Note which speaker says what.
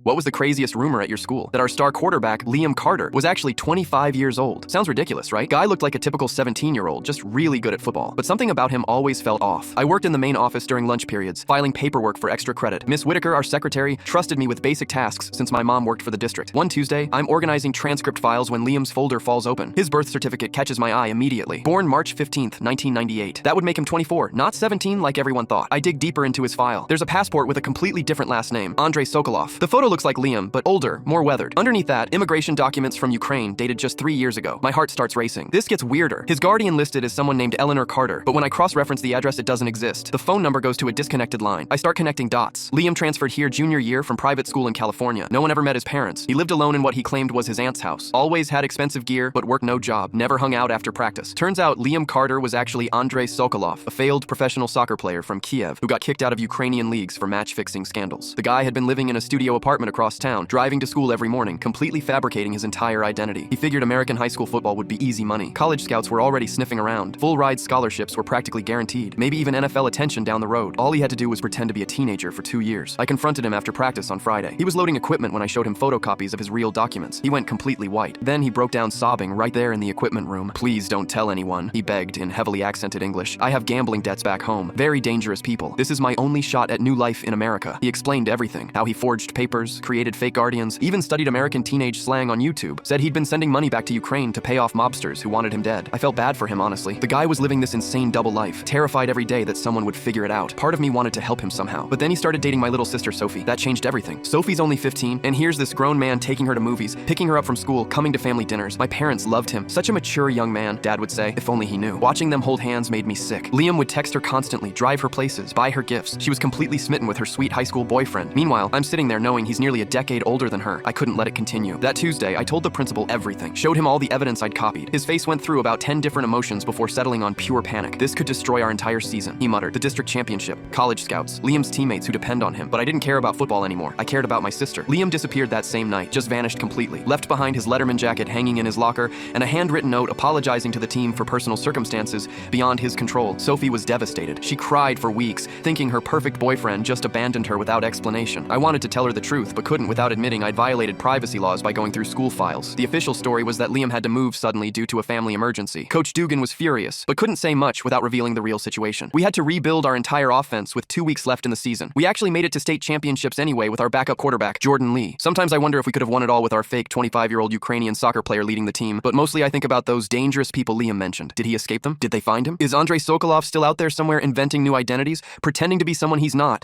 Speaker 1: What was the craziest rumor at your school? That our star quarterback, Liam Carter, was actually 25 years old. Sounds ridiculous, right? Guy looked like a typical 17-year-old, just really good at football. But something about him always felt off. I worked in the main office during lunch periods, filing paperwork for extra credit. Miss Whitaker, our secretary, trusted me with basic tasks since my mom worked for the district. One Tuesday, I'm organizing transcript files when Liam's folder falls open. His birth certificate catches my eye immediately. Born March 15th, 1998. That would make him 24, not 17 like everyone thought. I dig deeper into his file. There's a passport with a completely different last name, Andrei Sokolov. The photo looks like Liam, but older, more weathered. Underneath that, immigration documents from Ukraine dated just 3 years ago. My heart starts racing. This gets weirder. His guardian listed as someone named Eleanor Carter, but when I cross-reference the address, it doesn't exist. The phone number goes to a disconnected line. I start connecting dots. Liam transferred here junior year from private school in California. No one ever met his parents. He lived alone in what he claimed was his aunt's house. Always had expensive gear, but worked no job. Never hung out after practice. Turns out Liam Carter was actually Andrei Sokolov, a failed professional soccer player from Kiev who got kicked out of Ukrainian leagues for match-fixing scandals. The guy had been living in a studio apartment across town, driving to school every morning, completely fabricating his entire identity. He figured American high school football would be easy money. College scouts were already sniffing around. Full-ride scholarships were practically guaranteed, maybe even NFL attention down the road. All he had to do was pretend to be a teenager for 2 years. I confronted him after practice on Friday. He was loading equipment when I showed him photocopies of his real documents. He went completely white. Then he broke down sobbing right there in the equipment room. "Please don't tell anyone," he begged in heavily accented English. "I have gambling debts back home. Very dangerous people. This is my only shot at new life in America." He explained everything. How he forged papers, created fake guardians, even studied American teenage slang on YouTube. Said he'd been sending money back to Ukraine to pay off mobsters who wanted him dead. I felt bad for him, honestly. The guy was living this insane double life, terrified every day that someone would figure it out. Part of me wanted to help him somehow. But then he started dating my little sister, Sophie. That changed everything. Sophie's only 15, and here's this grown man taking her to movies, picking her up from school, coming to family dinners. My parents loved him. Such a mature young man, Dad would say, if only he knew. Watching them hold hands made me sick. Liam would text her constantly, drive her places, buy her gifts. She was completely smitten with her sweet high school boyfriend. Meanwhile, I'm sitting there knowing he's nearly a decade older than her. I couldn't let it continue. That Tuesday, I told the principal everything, showed him all the evidence I'd copied. His face went through about 10 different emotions before settling on pure panic. This could destroy our entire season, he muttered. The district championship, college scouts, Liam's teammates who depend on him. But I didn't care about football anymore. I cared about my sister. Liam disappeared that same night, just vanished completely. Left behind his Letterman jacket hanging in his locker and a handwritten note apologizing to the team for personal circumstances beyond his control. Sophie was devastated. She cried for weeks, thinking her perfect boyfriend just abandoned her without explanation. I wanted to tell her the truth, but couldn't without admitting I'd violated privacy laws by going through school files. The official story was that Liam had to move suddenly due to a family emergency. Coach Dugan was furious, but couldn't say much without revealing the real situation. We had to rebuild our entire offense with 2 weeks left in the season. We actually made it to state championships anyway with our backup quarterback, Jordan Lee. Sometimes I wonder if we could have won it all with our fake 25-year-old Ukrainian soccer player leading the team, but mostly I think about those dangerous people Liam mentioned. Did he escape them? Did they find him? Is Andrei Sokolov still out there somewhere inventing new identities, pretending to be someone he's not?